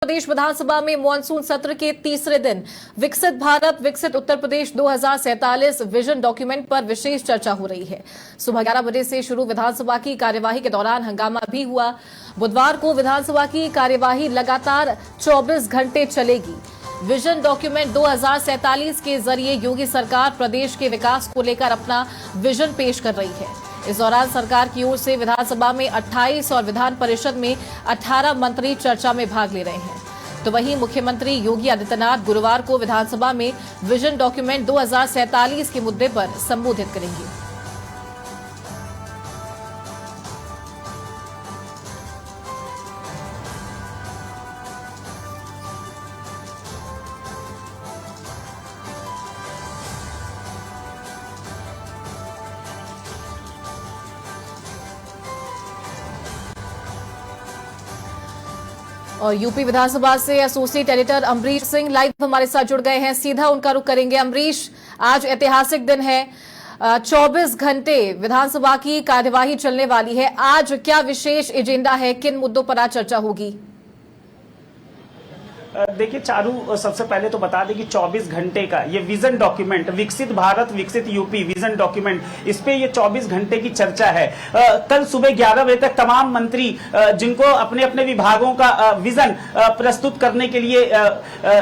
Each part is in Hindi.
प्रदेश विधानसभा में मॉनसून सत्र के तीसरे दिन विकसित भारत विकसित उत्तर प्रदेश 2047 विजन डॉक्यूमेंट पर विशेष चर्चा हो रही है। सुबह 11 बजे से शुरू विधानसभा की कार्यवाही के दौरान हंगामा भी हुआ। बुधवार को विधानसभा की कार्यवाही लगातार 24 घंटे चलेगी। विजन डॉक्यूमेंट 2047 के जरिए योगी सरकार प्रदेश के विकास को लेकर अपना विजन पेश कर रही है। इस दौरान सरकार की ओर से विधानसभा में 28 और विधान परिषद में 18 मंत्री चर्चा में भाग ले रहे हैं। तो वहीं मुख्यमंत्री योगी आदित्यनाथ गुरुवार को विधानसभा में विजन डॉक्यूमेंट 2047 के मुद्दे पर संबोधित करेंगे। और यूपी विधानसभा से associate editor Amrish Singh live हमारे साथ जुड़ गए हैं। सीधा उनका रुख करेंगे। अमरीश, आज ऐतिहासिक दिन है, 24 घंटे विधानसभा की कार्यवाही चलने वाली है। आज क्या विशेष एजेंडा है, किन मुद्दों पर आज चर्चा होगी? देखिए चारू, सबसे पहले तो बता दें कि 24 घंटे का ये विजन डॉक्यूमेंट विकसित भारत विकसित यूपी विजन डॉक्यूमेंट, इस पे ये 24 घंटे की चर्चा है। कल सुबह 11 बजे तक तमाम मंत्री जिनको अपने अपने विभागों का विजन प्रस्तुत करने के लिए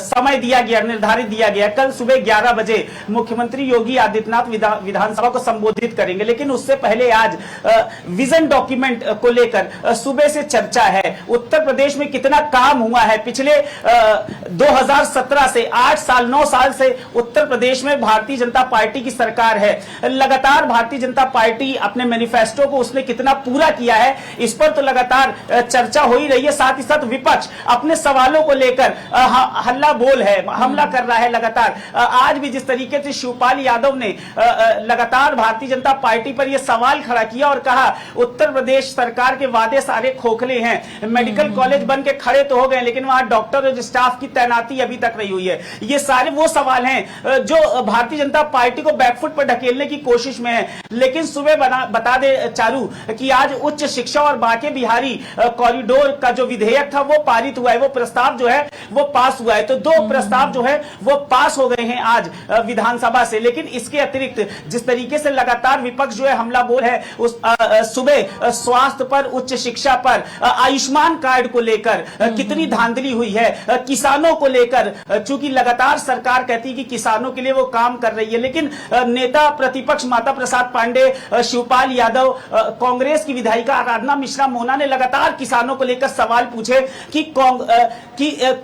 समय दिया गया, निर्धारित दिया गया, कल सुबह 11 बजे मुख्यमंत्री योगी आदित्यनाथ विधानसभा को संबोधित करेंगे। लेकिन उससे पहले आज विजन डॉक्यूमेंट को लेकर सुबह से चर्चा है। उत्तर प्रदेश में कितना काम हुआ है पिछले 2017 से 8 साल 9 साल से उत्तर प्रदेश में भारतीय जनता पार्टी की सरकार है। लगातार भारतीय जनता पार्टी अपने मैनिफेस्टो को उसने कितना पूरा किया है, इस पर तो लगातार चर्चा हो ही रही है। साथ ही साथ विपक्ष अपने सवालों को लेकर हल्ला बोल है, हमला कर रहा है लगातार। आज भी जिस तरीके से शिवपाल यादव ने लगातार भारतीय जनता पार्टी पर यह सवाल खड़ा किया और कहा उत्तर प्रदेश सरकार के वादे सारे खोखले हैं, मेडिकल कॉलेज बन के खड़े तो हो गए लेकिन वहां डॉक्टर और स्टाफ की तैनाती अभी तक नहीं हुई है। ये सारे वो सवाल हैं जो भारतीय जनता पार्टी को बैकफुट पर ढकेलने की कोशिश में है। लेकिन सुबह बता दे चारू कि आज उच्च शिक्षा और बांके बिहारी कॉरिडोर का जो विधेयक था वो पारित हुआ है, वो प्रस्ताव जो है वो पास हुआ है। तो 2 प्रस्ताव जो है वो पास हो गए हैं आज विधानसभा से। लेकिन इसके अतिरिक्त जिस तरीके से लगातार विपक्ष जो है हमला बोल है, उस सुबह स्वास्थ्य पर, उच्च शिक्षा पर, आयुष्मान कार्ड को लेकर कितनी धांधली हुई है, किसानों को लेकर, चूंकि लगातार सरकार कहती है कि किसानों के लिए वो काम कर रही है, लेकिन नेता प्रतिपक्ष माता प्रसाद पांडे, शिवपाल यादव, कांग्रेस की विधायिका आराधना मिश्रा मोना ने लगातार किसानों को लेकर सवाल पूछे कि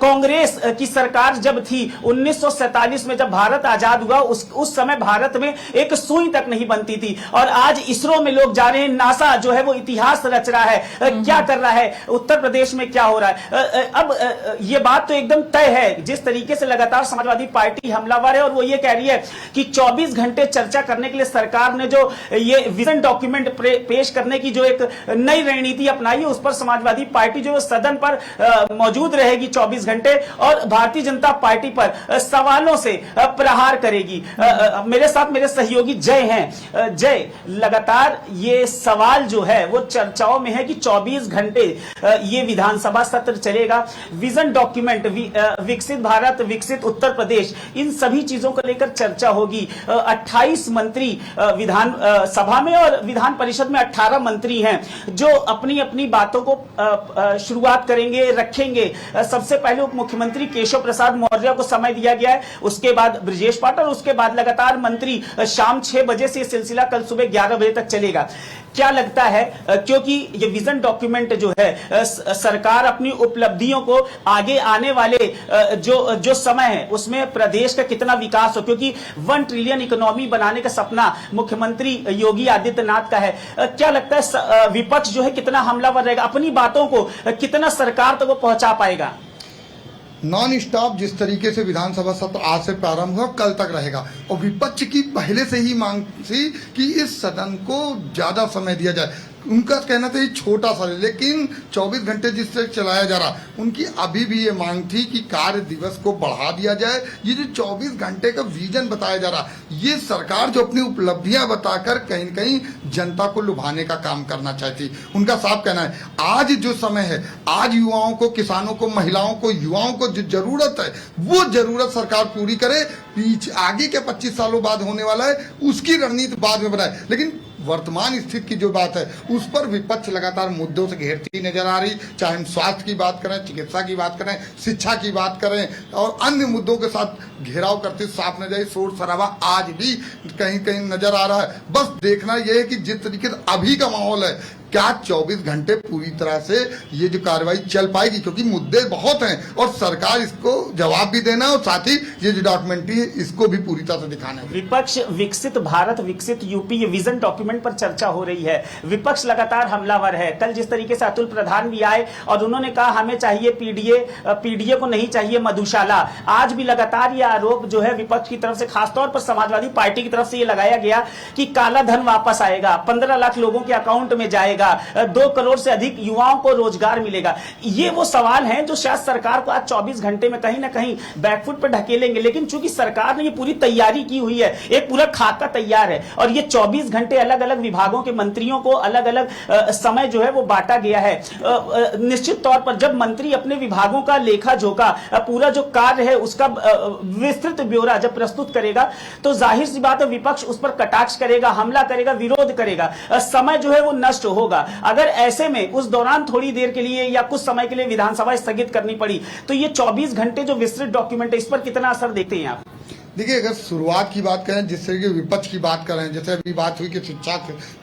कांग्रेस की सरकार जब थी 1947 में, जब भारत आजाद हुआ, उस समय भारत में एक सुई तक नहीं बनती थी। और आज इसरो में लोग जा रहे हैं, नासा जो है वो इतिहास रच रहा है, क्या कर रहा है, उत्तर प्रदेश में क्या हो रहा है। अब ये बात तो एकदम तय है, जिस तरीके से लगातार समाजवादी पार्टी हमलावर है और वो ये कह रही है कि 24 घंटे चर्चा करने के लिए सरकार ने जो ये विजन डॉक्यूमेंट पेश करने की जो एक नई रणनीति अपनाई है, उस पर समाजवादी पार्टी जो सदन पर मौजूद रहेगी 24 घंटे और भारतीय जनता पार्टी पर सवालों से प्रहार करेगी। मेरे साथ मेरे सहयोगी जय हैं। जय, लगातार ये सवाल जो है वो चर्चाओं में है कि 24 घंटे ये विधानसभा सत्र चलेगा। विजन डॉक्यूमेंट विकसित भारत विकसित उत्तर प्रदेश, इन सभी चीजों को लेकर चर्चा होगी। 28 मंत्री विधान सभा में और विधान परिषद में 18 मंत्री हैं जो अपनी अपनी बातों को शुरुआत करेंगे, रखेंगे। सबसे पहले उप मुख्यमंत्री केशव प्रसाद मौर्य को समय दिया गया है, उसके बाद ब्रजेश पाठक और उसके बाद लगातार मंत्री शाम 6 बजे से यह सिलसिला कल सुबह 11 बजे तक चलेगा। क्या लगता है, क्योंकि ये विजन डॉक्यूमेंट जो है सरकार अपनी उपलब्धियों को आगे आने वाले जो समय है उसमें प्रदेश का कितना विकास हो, क्योंकि 1 ट्रिलियन इकोनॉमी बनाने का सपना मुख्यमंत्री योगी आदित्यनाथ का है। क्या लगता है विपक्ष जो है कितना हमलावर रहेगा, अपनी बातों को कितना सरकार तक वो पहुंचा पाएगा? नॉन स्टॉप जिस तरीके से विधानसभा सत्र आज से प्रारंभ हुआ कल तक रहेगा और विपक्ष की पहले से ही मांग थी कि इस सदन को ज्यादा समय दिया जाए। उनका कहना था ये छोटा सा, लेकिन 24 घंटे जिससे चलाया जा रहा, उनकी अभी भी ये मांग थी कि कार्य दिवस को बढ़ा दिया जाए। ये जो 24 घंटे का विजन बताया जा रहा, ये सरकार जो अपनी उपलब्धियां बताकर कहीं न कहीं जनता को लुभाने का काम करना चाहती। उनका साफ कहना है आज जो समय है, आज युवाओं को, किसानों को, महिलाओं को, युवाओं को जो जरूरत है वो जरूरत सरकार पूरी करे। पीछे आगे के 25 सालों बाद होने वाला है उसकी रणनीति बाद में बनाए, लेकिन वर्तमान स्थिति की जो बात है उस पर विपक्ष लगातार मुद्दों से घेरती नजर आ रही। चाहे हम स्वास्थ्य की बात करें, चिकित्सा की बात करें, शिक्षा की बात करें और अन्य मुद्दों के साथ घेराव करते साफ नजर आई। शोर शराबा आज भी कहीं कहीं नजर आ रहा है। बस देखना यह है कि जिस तरीके से अभी का माहौल है, क्या 24 घंटे पूरी तरह से ये जो कार्रवाई चल पाएगी, क्योंकि मुद्दे बहुत हैं और सरकार इसको जवाब भी देना और साथ ही ये जो डॉक्यूमेंट्री है इसको भी पूरी तरह से दिखाना है। विपक्ष विकसित भारत विकसित यूपी ये विजन डॉक्यूमेंट पर चर्चा हो रही है। विपक्ष लगातार हमलावर है। कल जिस तरीके से अतुल प्रधान भी आए और उन्होंने कहा हमें चाहिए पीडीए को नहीं चाहिए मधुशाला। आज भी लगातार ये आरोप जो है विपक्ष की तरफ से, खासतौर पर समाजवादी पार्टी की तरफ से ये लगाया गया कि काला धन वापस आएगा, 15 लाख लोगों के अकाउंट में जाएगा, 2 करोड़ से अधिक युवाओं को रोजगार मिलेगा। ये वो सवाल हैं जो शायद सरकार को आज 24 घंटे में कहीं ना कहीं बैकफुट पर ढकेलेंगे। लेकिन चूंकि सरकार ने ये पूरी तैयारी की हुई है, एक पूरा खाका तैयार है और ये 24 घंटे अलग अलग विभागों के मंत्रियों को अलग अलग समय जो है वो बांटा गया है। निश्चित तौर पर जब मंत्री अपने विभागों का लेखा जोखा, पूरा जो कार्य है उसका विस्तृत ब्यौरा जब प्रस्तुत करेगा तो जाहिर सी बात है विपक्ष उस पर कटाक्ष करेगा, हमला करेगा, विरोध करेगा। समय जो है वो नष्ट होगा। अगर ऐसे में उस दौरान थोड़ी देर के लिए या कुछ समय के लिए विधानसभा स्थगित करनी पड़ी तो ये 24 घंटे जो विस्तृत डॉक्यूमेंट है इस पर कितना असर देखते हैं आप? देखिए, अगर शुरुआत की बात करें, जिस तरीके विपक्ष की बात करें, जैसे अभी बात हुई कि शिक्षा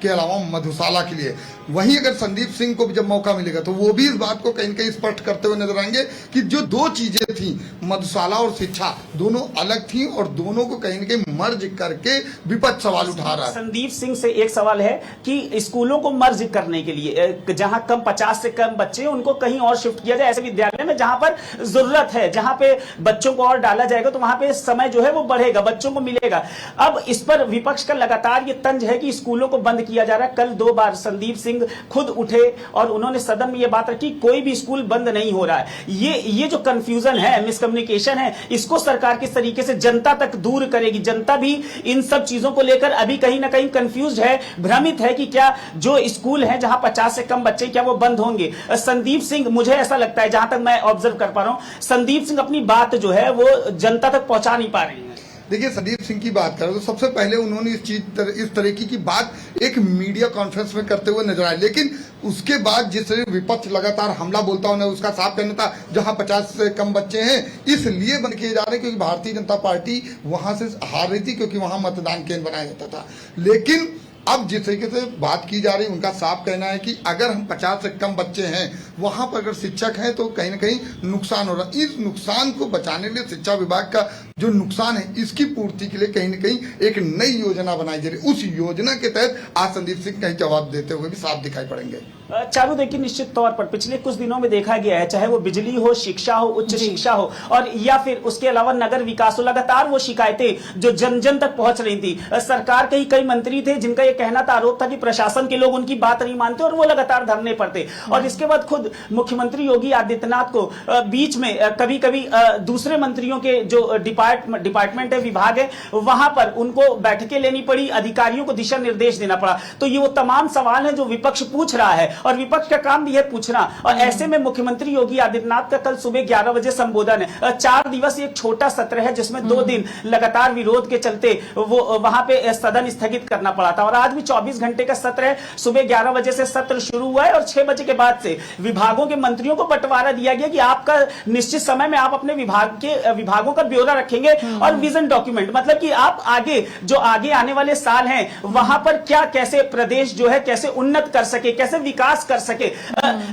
के अलावा मधुशाला के लिए, वहीं अगर संदीप सिंह को भी जब मौका मिलेगा तो वो भी इस बात को कहीं न कहीं स्पष्ट करते हुए नजर आएंगे कि जो 2 चीजें थी, मधुशाला और शिक्षा, दोनों अलग थी और दोनों को कहीं न कहीं मर्ज करके विपक्ष सवाल उठा रहा है। संदीप सिंह से एक सवाल है कि स्कूलों को मर्ज करने के लिए जहां 50 से कम बच्चे उनको कहीं और शिफ्ट किया जाए, ऐसे विद्यालय में जहां पर जरूरत है, जहां पे बच्चों को और डाला जाएगा तो वहां पे समय जो है वो बढ़ेगा, बच्चों को मिलेगा। अब इस पर विपक्ष का लगातार ये तंज है कि स्कूलों को बंद किया जा रहा है। कल 2 बार संदीप सिंह खुद उठे और उन्होंने सदन में ये बात रखी कोई भी स्कूल बंद नहीं हो रहा है। ये जो कंफ्यूजन है, मिसकम्युनिकेशन है, इसको सरकार किस तरीके से जनता तक दूर करेगी? जनता भी इन सब चीजों को लेकर अभी कहीं ना कहीं कंफ्यूज है, भ्रमित है कि क्या जो स्कूल है जहां 50 से कम बच्चे क्या वो बंद होंगे? संदीप सिंह, मुझे ऐसा लगता है जहां तक मैं ऑब्जर्व कर पा रहा हूं, संदीप सिंह अपनी बात जो है वो जनता तक पहुंचा नहीं पा रहे हैं। देखिए, संदीप सिंह की बात करें तो सबसे पहले उन्होंने इस तरीके की बात एक मीडिया कॉन्फ्रेंस में करते हुए नजर आए, लेकिन उसके बाद जिस विपक्ष लगातार हमला बोलता उन्हें उसका साफ कहना था जहां 50 से कम बच्चे हैं इसलिए बंद किए जा रहे हैं क्योंकि भारतीय जनता पार्टी वहां से हार रही थी, क्योंकि वहां मतदान केंद्र बनाया जाता था। लेकिन अब जिस तरीके से बात की जा रही है, उनका साफ कहना है कि अगर हम 50 से कम बच्चे हैं वहां पर अगर शिक्षक हैं तो कहीं ना कहीं नुकसान हो रहा है। इस नुकसान को बचाने के लिए शिक्षा विभाग का जो नुकसान है इसकी पूर्ति के लिए कहीं ना कहीं एक नई योजना बनाई जा रही है। उस योजना के तहत आज संदीप सिंह कहीं जवाब देते हुए भी साफ दिखाई पड़ेंगे। चालू देखिए, निश्चित तौर पर पिछले कुछ दिनों में देखा गया है, चाहे वो बिजली हो, शिक्षा हो, उच्च शिक्षा हो और या फिर उसके अलावा नगर विकास हो, लगातार वो शिकायतें जो जन जन तक पहुंच रही थी। सरकार के ही कई मंत्री थे जिनका ये कहना था, आरोप था कि प्रशासन के लोग उनकी बात नहीं मानते और वो लगातार धरने पर थे। और इसके बाद खुद मुख्यमंत्री योगी आदित्यनाथ को बीच में कभी कभी दूसरे मंत्रियों के जो डिपार्टमेंट है, विभाग है, वहां पर उनको बैठकें लेनी पड़ी, अधिकारियों को दिशा निर्देश देना पड़ा। तो ये वो तमाम सवाल है जो विपक्ष पूछ रहा है और विपक्ष का काम भी है पूछना। और ऐसे में मुख्यमंत्री योगी आदित्यनाथ का कल सुबह 11 बजे संबोधन है। 4 दिवसीय एक छोटा सत्र है जिसमें 2 दिन लगातार विरोध के चलते वो वहां पे सदन स्थगित करना पड़ा था। और आज भी 24 घंटे का सत्र है। सुबह 11 बजे से सत्र शुरू हुआ है और 6 बजे के बाद से विभागों के मंत्रियों को बंटवारा दिया गया कि आपका निश्चित समय में आप अपने विभागों का ब्यौरा रखेंगे और विजन डॉक्यूमेंट, मतलब कि आप आगे आने वाले साल हैं वहां पर क्या, कैसे प्रदेश जो है कैसे उन्नत कर सके, कैसे विकास कर सके,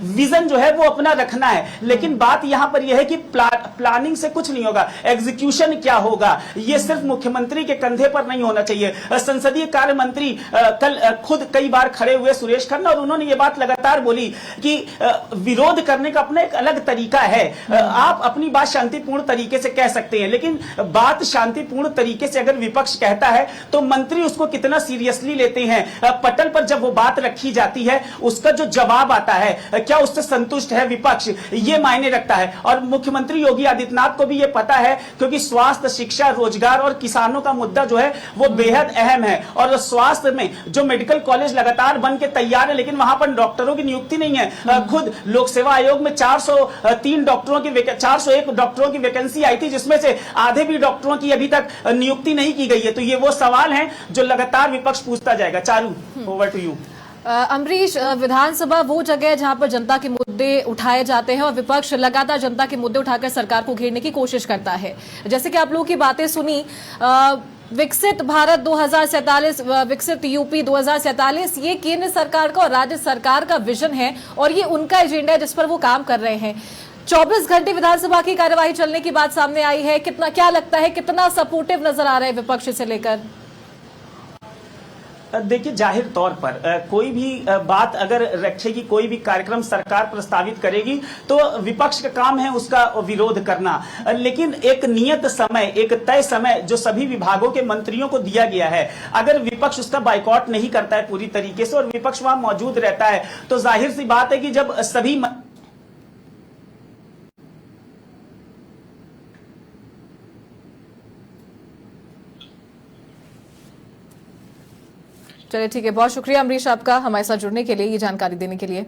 विजन जो है वो अपना रखना है। लेकिन बात यहां पर यह है कि प्लानिंग से कुछ नहीं होगा, एग्जीक्यूशन क्या होगा ये सिर्फ मुख्यमंत्री के कंधे पर नहीं होना चाहिए। संसदीय कार्य मंत्री कल खुद कई बार खड़े हुए सुरेश खन्ना और उन्होंने ये बात लगातार बोली कि विरोध करने का अपना एक अलग तरीका है। आप अपनी बात शांतिपूर्ण तरीके से कह सकते हैं, लेकिन बात शांतिपूर्ण तरीके से अगर विपक्ष कहता है तो मंत्री उसको कितना सीरियसली लेते हैं। पटल पर जब वो बात रखी जाती है उसका जो जवाब आता है, क्या उससे संतुष्ट है विपक्ष, ये मायने रखता है। और मुख्यमंत्री योगी आदित्यनाथ को भी ये पता है, क्योंकि स्वास्थ्य, शिक्षा, रोजगार और किसानों का मुद्दा जो है वो बेहद अहम है। और स्वास्थ्य में जो मेडिकल कॉलेज लगातार बन के तैयार है, लेकिन वहां पर डॉक्टरों की नियुक्ति नहीं है। खुद लोक सेवा आयोग में 401 डॉक्टरों की वैकेंसी आई थी, जिसमें से आधे भी डॉक्टरों की अभी तक नियुक्ति नहीं की गई है। तो ये वो सवाल हैं जो लगातार विपक्ष पूछता जाएगा। Charu, over to you. Amrish, विधानसभा वो जगह है जहां पर जनता के मुद्दे उठाए जाते हैं और विपक्ष लगातार जनता के मुद्दे उठाकर सरकार को घेरने की कोशिश करता है। जैसे कि आप लोगों की बातें सुनी, विकसित भारत 2047, विकसित यूपी 2047, ये केंद्र सरकार का और राज्य सरकार का विजन है और ये उनका एजेंडा है जिस पर वो काम कर रहे हैं। 24 घंटे विधानसभा की कार्यवाही चलने की बात सामने आई है, कितना, क्या लगता है, कितना सपोर्टिव नजर आ रहा है विपक्ष से लेकर? देखिए, जाहिर तौर पर कोई भी बात अगर रखेगी, कोई भी कार्यक्रम सरकार प्रस्तावित करेगी तो विपक्ष का काम है उसका विरोध करना। लेकिन एक नियत समय, एक तय समय जो सभी विभागों के मंत्रियों को दिया गया है, अगर विपक्ष उसका बाइकआउट नहीं करता है पूरी तरीके से और विपक्ष वहां मौजूद रहता है, तो जाहिर सी बात है कि जब सभी चलिए ठीक है, बहुत शुक्रिया अमरीश आपका हमारे साथ जुड़ने के लिए, ये जानकारी देने के लिए।